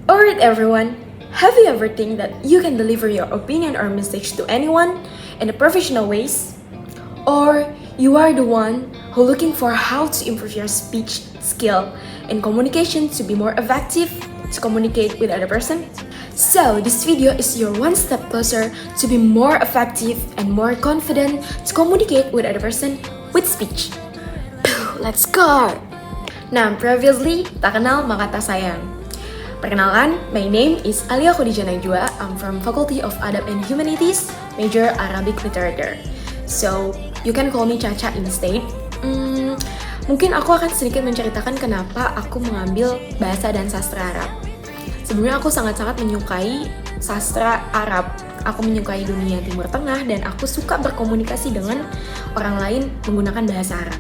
Alright everyone, have you ever think that you can deliver your opinion or message to anyone in a professional ways? Or you are the one who looking for how to improve your speech skill and communication to be more effective to communicate with other person? So this video is your one step closer to be more effective and more confident to communicate with other person with speech. Let's go! Nah, previously, tak kenal maka tak sayang. Perkenalkan, my name is Alia Khadijah Najwa. I'm from Faculty of Adab and Humanities, major Arabic Literature. So, you can call me Caca instead. Mungkin aku akan sedikit menceritakan kenapa aku mengambil bahasa dan sastra Arab. Sebenarnya aku sangat-sangat menyukai sastra Arab. Aku menyukai dunia Timur Tengah dan aku suka berkomunikasi dengan orang lain menggunakan bahasa Arab.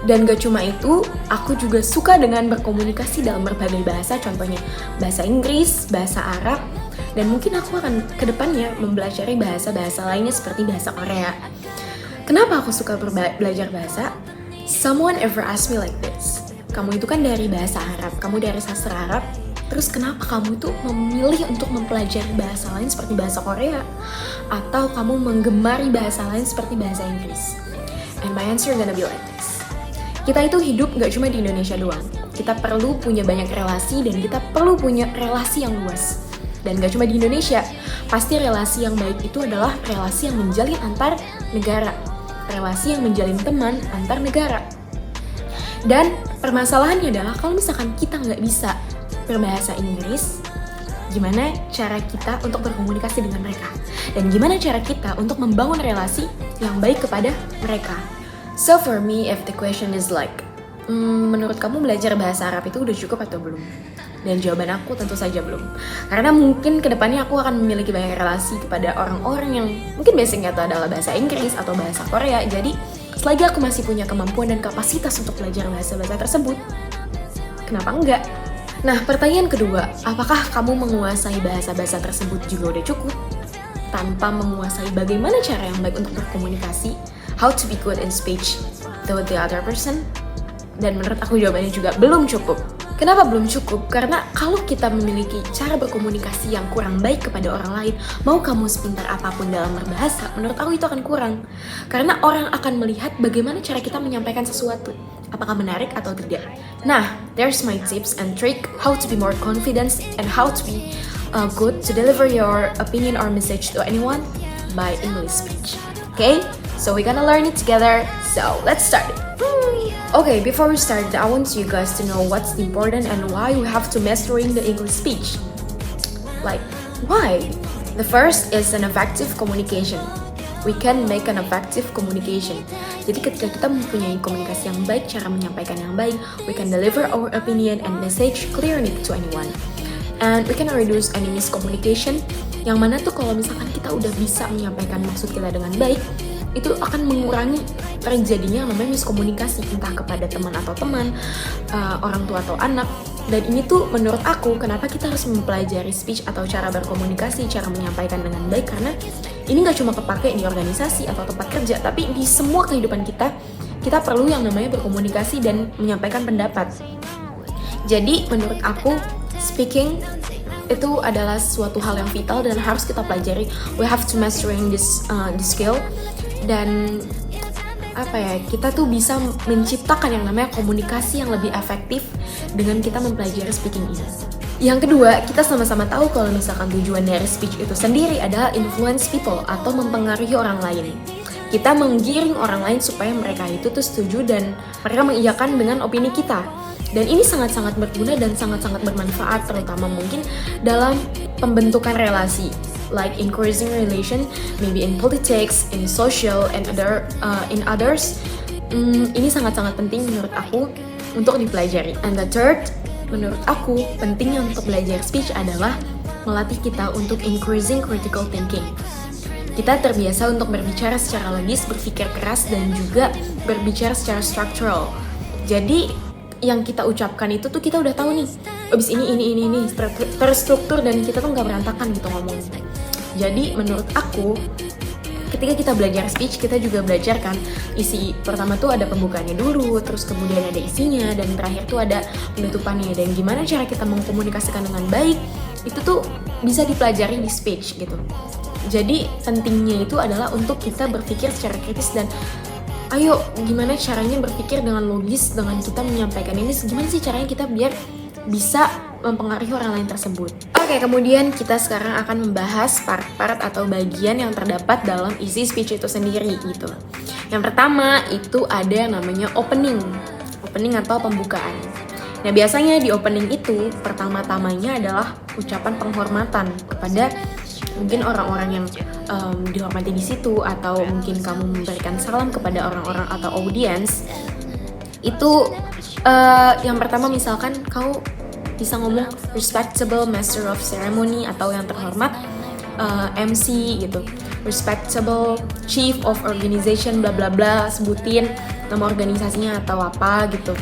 Dan gak cuma itu, aku juga suka dengan berkomunikasi dalam berbagai bahasa, contohnya bahasa Inggris, bahasa Arab, dan mungkin aku akan kedepannya mempelajari bahasa-bahasa lainnya seperti bahasa Korea. Kenapa aku suka belajar bahasa? Someone ever asked me like this, kamu itu kan dari bahasa Arab, kamu dari sastra Arab, terus kenapa kamu itu memilih untuk mempelajari bahasa lain seperti bahasa Korea? Atau kamu menggemari bahasa lain seperti bahasa Inggris? And my answer gonna be like this. Kita itu hidup gak cuma di Indonesia doang. Kita perlu punya banyak relasi dan kita perlu punya relasi yang luas. Dan gak cuma di Indonesia, pasti relasi yang baik itu adalah relasi yang menjalin antar negara. Relasi yang menjalin teman antar negara. Dan permasalahannya adalah kalau misalkan kita gak bisa berbahasa Inggris, gimana cara kita untuk berkomunikasi dengan mereka? Dan gimana cara kita untuk membangun relasi yang baik kepada mereka? So for me, if the question is like, menurut kamu belajar bahasa Arab itu udah cukup atau belum? Dan jawaban aku tentu saja belum. Karena mungkin kedepannya aku akan memiliki banyak relasi kepada orang-orang yang mungkin basicnya itu adalah bahasa Inggris atau bahasa Korea. Jadi selagi aku masih punya kemampuan dan kapasitas untuk belajar bahasa-bahasa tersebut, kenapa enggak? Nah, pertanyaan kedua, apakah kamu menguasai bahasa-bahasa tersebut juga udah cukup? Tanpa menguasai bagaimana cara yang baik untuk berkomunikasi, how to be good in speech to the other person? Dan menurut aku jawabannya juga belum cukup. Kenapa belum cukup? Karena kalau kita memiliki cara berkomunikasi yang kurang baik kepada orang lain, mau kamu sepintar apapun dalam berbahasa, menurut aku itu akan kurang. Karena orang akan melihat bagaimana cara kita menyampaikan sesuatu, apakah menarik atau tidak. Nah, there's my tips and trick how to be more confident and how to be good to deliver your opinion or message to anyone by English speech. Okay, so we're gonna learn it together. So let's start it. Okay, before we start, I want you guys to know what's important and why we have to mastering the English speech. Like, why? The first is an effective communication. We can make an effective communication. Jadi ketika kita mempunyai komunikasi yang baik, cara menyampaikan yang baik, we can deliver our opinion and message clearly to anyone. And we can reduce any miscommunication, yang mana tuh kalau misalkan kita udah bisa menyampaikan maksud kita dengan baik, itu akan mengurangi terjadinya namanya miskomunikasi, entah kepada teman atau teman, orang tua atau anak. Dan ini tuh menurut aku kenapa kita harus mempelajari speech atau cara berkomunikasi, cara menyampaikan dengan baik, karena ini gak cuma kepake di organisasi atau tempat kerja, tapi di semua kehidupan kita, kita perlu yang namanya berkomunikasi dan menyampaikan pendapat. Jadi menurut aku, speaking itu adalah suatu hal yang vital dan harus kita pelajari. We have to mastering this skill. Dan kita tuh bisa menciptakan yang namanya komunikasi yang lebih efektif dengan kita mempelajari speaking ini. Yang kedua, kita sama-sama tahu kalau misalkan tujuan dari speech itu sendiri adalah influence people atau mempengaruhi orang lain. Kita menggiring orang lain supaya mereka itu tuh setuju dan mereka mengiyakan dengan opini kita. Dan ini sangat-sangat berguna dan sangat-sangat bermanfaat, terutama mungkin dalam pembentukan relasi, like increasing relation, maybe in politics, in social, and in others. Ini sangat-sangat penting menurut aku untuk dipelajari. And the third, menurut aku pentingnya untuk belajar speech adalah melatih kita untuk increasing critical thinking. Kita terbiasa untuk berbicara secara logis, berpikir keras, dan juga berbicara secara structural. Jadi yang kita ucapkan itu tuh kita udah tahu nih, abis ini terstruktur dan kita tuh nggak berantakan gitu ngomongnya. Jadi menurut aku ketika kita belajar speech, kita juga belajar kan isi pertama tuh ada pembukaannya dulu, terus kemudian ada isinya, dan terakhir tuh ada penutupannya. Dan gimana cara kita mengkomunikasikan dengan baik, itu tuh bisa dipelajari di speech gitu. Jadi pentingnya itu adalah untuk kita berpikir secara kritis dan ayo gimana caranya berpikir dengan logis dengan kita menyampaikan ini, gimana sih caranya kita biar bisa mempengaruhi orang lain tersebut. Oke, kemudian kita sekarang akan membahas part-part atau bagian yang terdapat dalam isi speech itu sendiri gitu. Yang pertama itu ada yang namanya opening atau pembukaan. Nah, biasanya di opening itu pertama-tamanya adalah ucapan penghormatan kepada mungkin orang-orang yang dihormati di situ, atau mungkin kamu memberikan salam kepada orang-orang atau audiens. Itu yang pertama misalkan kamu bisa ngomong respectable master of ceremony atau yang terhormat MC gitu, respectable chief of organization bla bla bla, sebutin nama organisasinya atau apa gitu.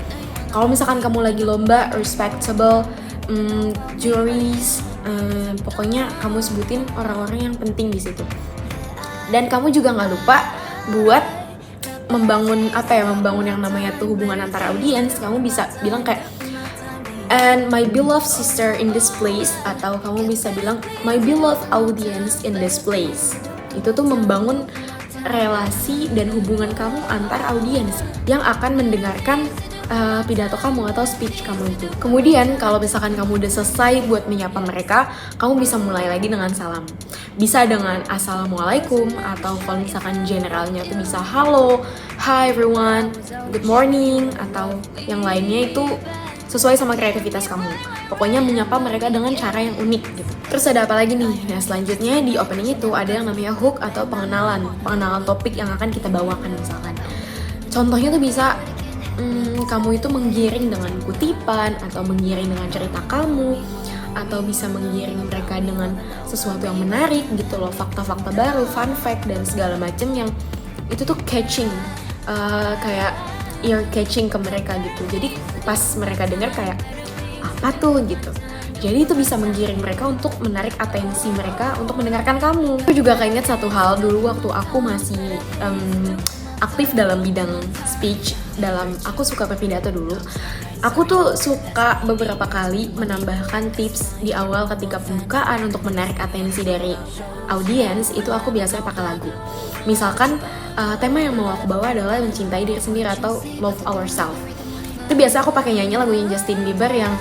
Kalau misalkan kamu lagi lomba, respectable juries, pokoknya kamu sebutin orang-orang yang penting di situ. Dan kamu juga nggak lupa buat membangun yang namanya tuh hubungan antara audiens. Kamu bisa bilang kayak and my beloved sister in this place, atau kamu bisa bilang my beloved audience in this place. Itu tuh membangun relasi dan hubungan kamu antar audiens yang akan mendengarkan pidato kamu atau speech kamu itu. Kemudian kalau misalkan kamu udah selesai buat menyapa mereka, kamu bisa mulai lagi dengan salam. Bisa dengan assalamualaikum, atau kalau misalkan generalnya tuh bisa hello, hi everyone, good morning, atau yang lainnya itu sesuai sama kreativitas kamu. Pokoknya menyapa mereka dengan cara yang unik gitu. Terus ada apa lagi nih? Nah, selanjutnya di opening itu ada yang namanya hook atau pengenalan topik yang akan kita bawakan misalkan. Contohnya tuh bisa kamu itu menggiring dengan kutipan, atau menggiring dengan cerita kamu, atau bisa menggiring mereka dengan sesuatu yang menarik gitu loh, fakta-fakta baru, fun fact, dan segala macem yang itu tuh catching, kayak ear catching ke mereka gitu. Jadi pas mereka dengar kayak apa tuh gitu. Jadi itu bisa menggiring mereka untuk menarik atensi mereka untuk mendengarkan kamu. Aku juga keinget satu hal dulu waktu aku masih aktif dalam bidang speech, aku suka berpidato dulu. Aku tuh suka beberapa kali menambahkan tips di awal ketika pembukaan untuk menarik atensi dari audiens. Itu aku biasanya pakai lagu. Misalkan tema yang mau aku bawa adalah mencintai diri sendiri atau love ourselves. Itu biasa aku pakai nyanyi lagunya Justin Bieber yang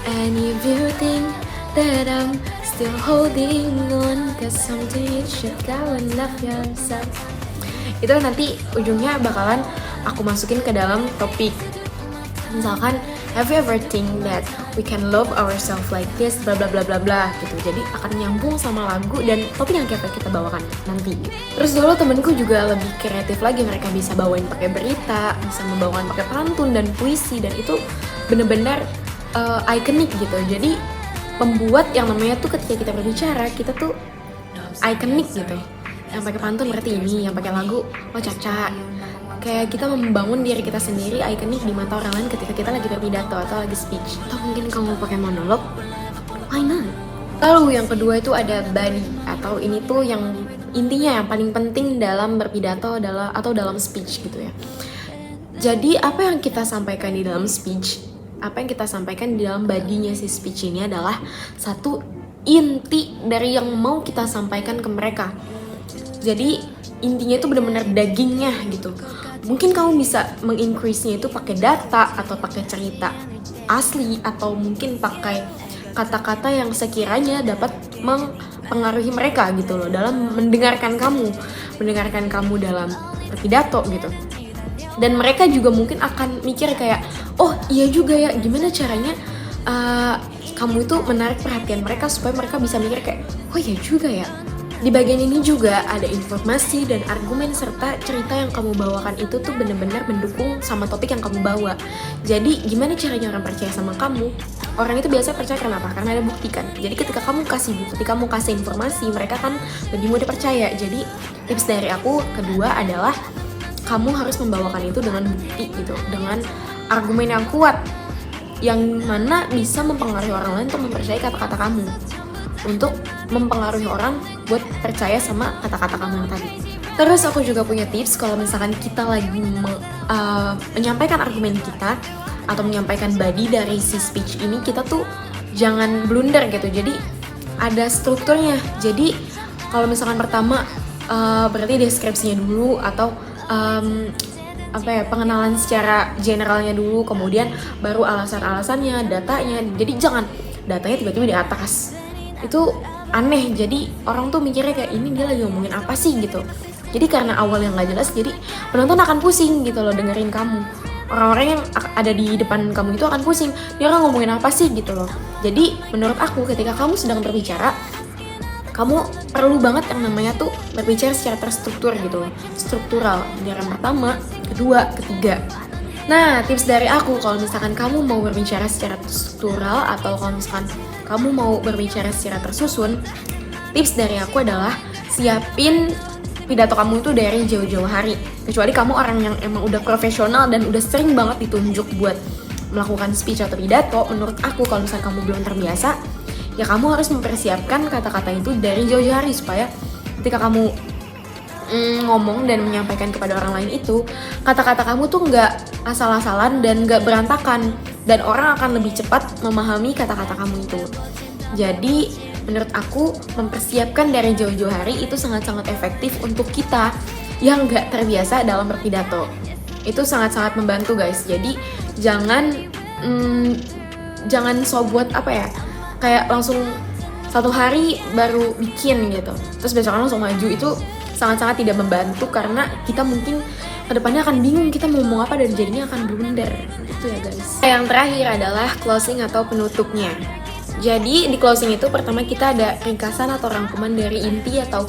And if you think that I'm still holding on, cause someday you should go and love yourself. Itu nanti ujungnya bakalan aku masukin ke dalam topik. Misalkan, have you ever think that we can love ourselves like this, bla bla bla bla bla gitu. Jadi akan nyambung sama lagu dan topik yang kita bawakan nanti. Terus dulu temenku juga lebih kreatif lagi, mereka bisa bawain pakai berita, bisa membawakan pakai pantun dan puisi, dan itu bener-bener ikonik gitu. Jadi pembuat yang namanya tuh ketika kita berbicara, kita tuh ikonik gitu. Yang pakai pantun berarti ini, yang pakai lagu oh Caca. Kayak kita membangun diri kita sendiri ikonik di mata orang lain ketika kita lagi berpidato atau lagi speech. Atau mungkin kamu pakai monolog, why not? Lalu yang kedua itu ada body, atau ini tuh yang intinya yang paling penting dalam berpidato adalah atau dalam speech gitu ya. Jadi apa yang kita sampaikan di dalam speech, apa yang kita sampaikan di dalam body-nya si speech ini adalah satu inti dari yang mau kita sampaikan ke mereka. Jadi intinya itu benar-benar dagingnya gitu. Mungkin kamu bisa mengincrease-nya itu pakai data atau pakai cerita asli, atau mungkin pakai kata-kata yang sekiranya dapat mempengaruhi mereka gitu loh dalam mendengarkan kamu dalam berpidato gitu. Dan mereka juga mungkin akan mikir kayak, oh iya juga ya, gimana caranya kamu itu menarik perhatian mereka supaya mereka bisa mikir kayak, oh iya juga ya. Di bagian ini juga ada informasi dan argumen serta cerita yang kamu bawakan itu tuh benar-benar mendukung sama topik yang kamu bawa. Jadi gimana caranya orang percaya sama kamu? Orang itu biasanya percaya kenapa? Karena ada bukti kan. Jadi ketika kamu kasih bukti, kamu kasih informasi, mereka kan lebih mudah percaya. Jadi tips dari aku kedua adalah kamu harus membawakan itu dengan bukti gitu, dengan argumen yang kuat, yang mana bisa mempengaruhi orang lain untuk mempercayai kata-kata kamu, untuk mempengaruhi orang buat percaya sama kata-kata kamu yang tadi. Terus aku juga punya tips kalau misalkan kita lagi menyampaikan argumen kita atau menyampaikan body dari si speech ini, kita tuh jangan blunder gitu. Jadi ada strukturnya. Jadi kalau misalkan pertama berarti deskripsinya dulu atau pengenalan secara generalnya dulu, kemudian baru alasan-alasannya, datanya. Jadi jangan datanya tiba-tiba di atas. Itu aneh. Jadi orang tuh mikirnya kayak ini dia lagi ngomongin apa sih gitu. Jadi karena awal yang gak jelas, jadi penonton akan pusing gitu loh dengerin kamu. Orang-orang yang ada di depan kamu itu akan pusing. Dia orang ngomongin apa sih gitu loh. Jadi menurut aku ketika kamu sedang berbicara, kamu perlu banget yang namanya tuh berbicara secara terstruktur gitu loh. Struktural. Yang pertama, kedua, ketiga. Nah, tips dari aku kalau misalkan kamu mau berbicara secara struktural atau kalau misalkan kamu mau berbicara secara tersusun, tips dari aku adalah siapin pidato kamu itu dari jauh-jauh hari. Kecuali kamu orang yang emang udah profesional dan udah sering banget ditunjuk buat melakukan speech atau pidato, menurut aku kalau misalkan kamu belum terbiasa, ya kamu harus mempersiapkan kata-kata itu dari jauh-jauh hari supaya ketika kamu ngomong dan menyampaikan kepada orang lain itu, kata-kata kamu tuh nggak asal-asalan dan nggak berantakan, dan orang akan lebih cepat memahami kata-kata kamu itu. Jadi menurut aku mempersiapkan dari jauh-jauh hari itu sangat-sangat efektif untuk kita yang nggak terbiasa dalam berpidato. Itu sangat-sangat membantu guys. Jadi jangan buat kayak langsung satu hari baru bikin gitu, terus besoknya langsung maju. Itu sangat-sangat tidak membantu karena kita mungkin kedepannya akan bingung kita mau ngomong apa dan jadinya akan blunder. Itu ya guys. Yang terakhir adalah closing atau penutupnya. Jadi di closing itu pertama kita ada ringkasan atau rangkuman dari inti atau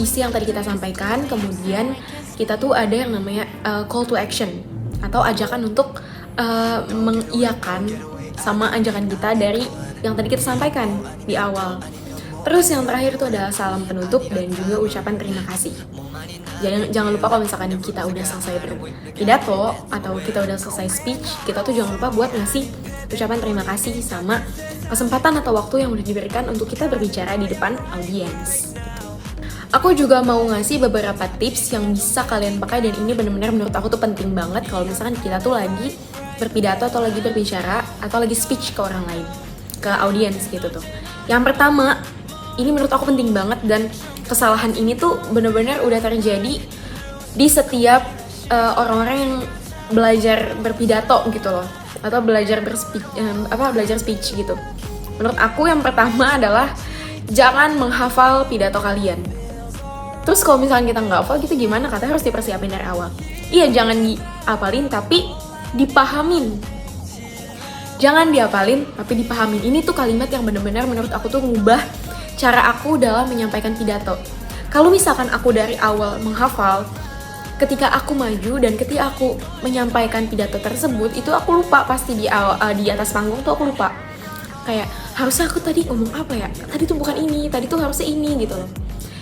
isi yang tadi kita sampaikan. Kemudian kita tuh ada yang namanya call to action atau ajakan untuk mengiyakan sama ajakan kita dari yang tadi kita sampaikan di awal. Terus yang terakhir itu adalah salam penutup dan juga ucapan terima kasih. Jangan lupa kalau misalkan kita udah selesai berpidato atau kita udah selesai speech, kita tuh jangan lupa buat ngasih ucapan terima kasih sama kesempatan atau waktu yang udah diberikan untuk kita berbicara di depan audiens. Aku juga mau ngasih beberapa tips yang bisa kalian pakai dan ini benar-benar menurut aku tuh penting banget kalau misalkan kita tuh lagi berpidato atau lagi berbicara atau lagi speech ke orang lain, ke audiens gitu tuh. Yang pertama, ini menurut aku penting banget dan kesalahan ini tuh benar-benar udah terjadi di setiap orang-orang yang belajar berpidato gitu loh, atau belajar speech gitu. Menurut aku yang pertama adalah jangan menghafal pidato kalian. Terus kalau misalnya kita nggak hafal gitu gimana? Katanya harus dipersiapin dari awal. Iya, jangan dihafalin tapi dipahamin. Jangan dihafalin tapi dipahamin. Ini tuh kalimat yang benar-benar menurut aku tuh ngubah cara aku dalam menyampaikan pidato. Kalau misalkan aku dari awal menghafal, ketika aku maju dan ketika aku menyampaikan pidato tersebut, itu aku lupa pasti di atas panggung tuh aku lupa. Kayak harusnya aku tadi ngomong apa ya? Tadi tuh bukan ini, tadi tuh harusnya ini gitu loh.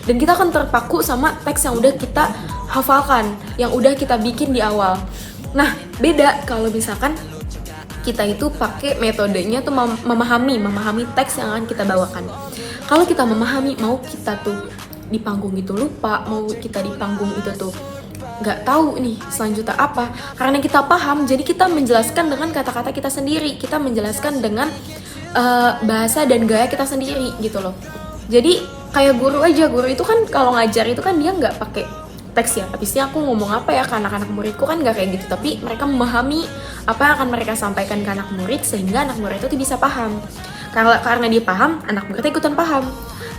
Dan kita akan terpaku sama teks yang udah kita hafalkan, yang udah kita bikin di awal. Nah, beda kalau misalkan kita itu pakai metodenya tuh memahami teks yang akan kita bawakan. Kalau kita memahami, mau kita tuh di panggung itu lupa, mau kita di panggung itu tuh nggak tahu nih selanjutnya apa, karena kita paham, jadi kita menjelaskan dengan kata-kata kita sendiri, kita menjelaskan dengan bahasa dan gaya kita sendiri gitu loh. Jadi kayak guru aja, guru itu kan kalau ngajar itu kan dia nggak pakai teks ya, habisnya aku ngomong apa ya ke anak-anak muridku kan nggak kayak gitu, tapi mereka memahami apa yang akan mereka sampaikan ke anak murid sehingga anak murid itu bisa paham. Karena dia paham, anak muridnya ikutan paham.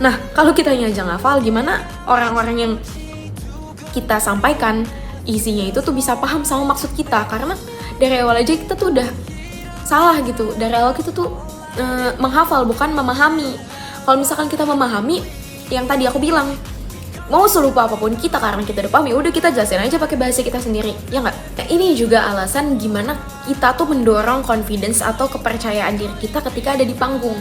Nah, kalau kita aja ngafal, gimana orang-orang yang kita sampaikan isinya itu tuh bisa paham sama maksud kita? Karena dari awal aja kita tuh udah salah gitu. Dari awal kita tuh menghafal, bukan memahami. Kalau misalkan kita memahami, yang tadi aku bilang, mau selupa apapun kita karena kita udah paham, ya udah kita jelasin aja pakai bahasa kita sendiri, ya nggak? Nah, ini juga alasan gimana kita tuh mendorong confidence atau kepercayaan diri kita ketika ada di panggung.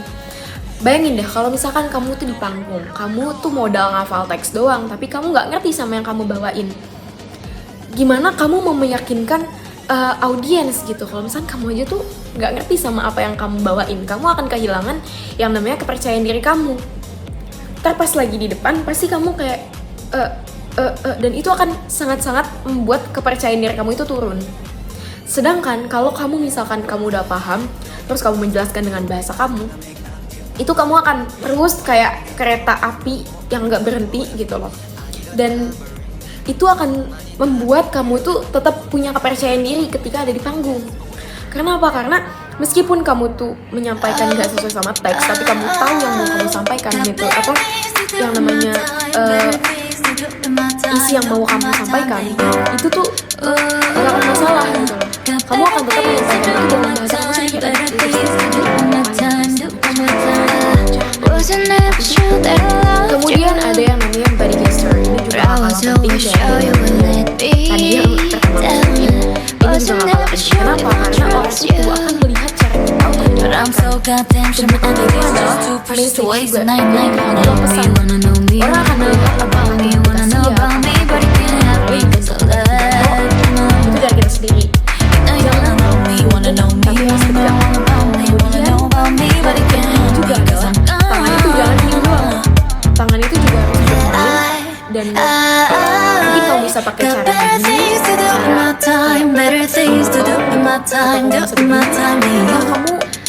Bayangin deh kalau misalkan kamu tuh di panggung, kamu tuh modal ngafal teks doang, tapi kamu nggak ngerti sama yang kamu bawain. Gimana kamu mau meyakinkan audiens gitu? Kalau misalkan kamu aja tuh nggak ngerti sama apa yang kamu bawain, kamu akan kehilangan yang namanya kepercayaan diri kamu. Ntar pas lagi di depan pasti kamu kayak dan itu akan sangat-sangat membuat kepercayaan diri kamu itu turun. Sedangkan kalau kamu misalkan kamu udah paham, terus kamu menjelaskan dengan bahasa kamu, itu kamu akan terus kayak kereta api yang nggak berhenti gitu loh. Dan itu akan membuat kamu tuh tetap punya kepercayaan diri ketika ada di panggung. Karena apa? Karena meskipun kamu tuh menyampaikan gak sesuai sama teks, tapi kamu tahu yang mau kamu sampaikan gitu, apa yang namanya isi yang mau kamu sampaikan, itu tuh gak akan masalah gitu loh. Kamu akan tetap menyampaikan itu dengan bahasa kamu sendiri. Kemudian ada yang namanya body gesture. Ini juga hal penting ya. Tadi yang pertama ini juga gak kalah penting. Kenapa? Karena orang itu akan melihat cara kita untuk menjelaskan. Kemudian itu adalah message juga. Itu pesan. Orang akan melihat apa yang kita siap. Itu dari kita sendiri. Jangan tapi harus tegak. Kemudian juga adalah tangan itu jangan diem doang. Tangan itu juga harus bermain. Dan mungkin kamu bisa pakai cara ini,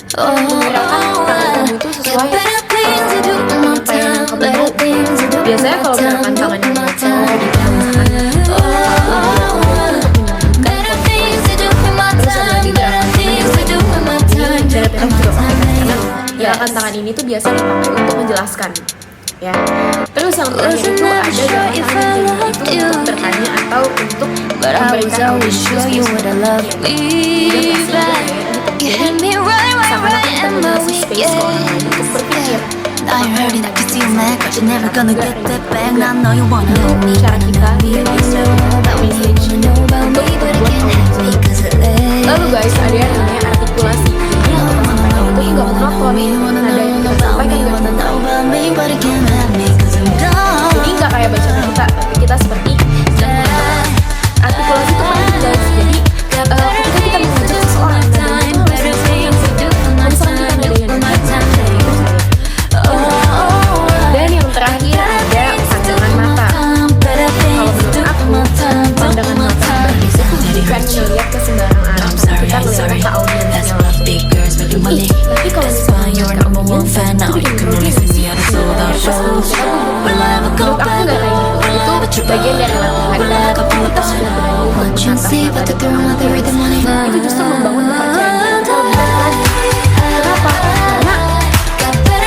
kamu menggerakkan tangan kamu itu sesuai penyampaian yang kamu mau. Biasanya kalau gerakan tangan yang gerakan tangan ini tuh biasa dipakai untuk menjelaskan, ya. Terus yang terakhir itu ada gerakan tangan itu untuk bertanya atau untuk memberikan diskusi. Seakan-akan kita memberi space ke orang lain untuk berpikir. Cara kita message untuk membuat orang. Lalu guys, ada yang namanya artikulasi. Ini itu nggak monoton, nada yang kita sampaikan nggak jadi nggak kayak bacaan kita, tapi kita seperti artikulasi itu penting guys. Jadi ketika kita mengajak seseorang, dan yang terakhir ada pandangan mata. Kalau menurut aku, pandangan mata itu bukan melihat ke sembarang arah, kita melihat mata audiensnya langsung. Tapi kalau misalnya menurut aku nggak kayak gitu. Itu bagian dari latihan. Kita sudah berani menatap itu justru membangun kepercayaan diri. Kenapa? Karena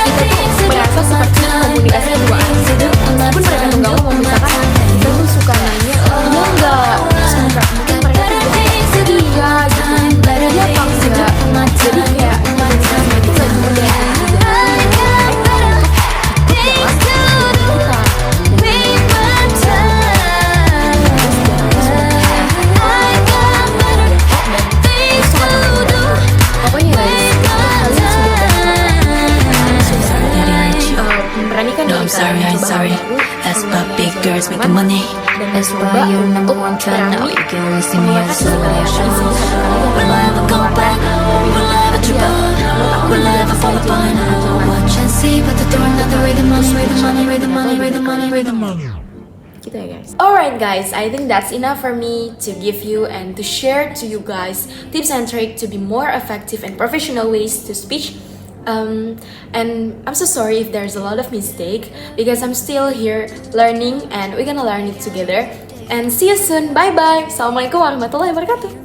kita tuh merasa seperti komunikasi dua arah. Meskipun mereka tuh nggak ngomong, misalkan kita tuh suka nanya, iya nggak? Mungkin mereka tuh bilang, iya gitu. Iya apa enggak? Jadi kayak komunikasi itu nggak cuma dari sorry. That's why big girls make the money. That's why you're number one fan. Now you can only see me as a solo show. Will I ever go back? Will I ever trip up? Will I ever fall apart? Watch and see, but the door not the way the money, way the money, way the money, way the money, way the money. Gitu ya guys. Alright guys, I think that's enough for me to give you and to share to you guys tips and tricks to be more effective and professional ways to speak. And I'm so sorry if there's a lot of mistake because I'm still here learning and we're gonna learn it together. And see you soon. Bye bye. Assalamualaikum warahmatullahi wabarakatuh.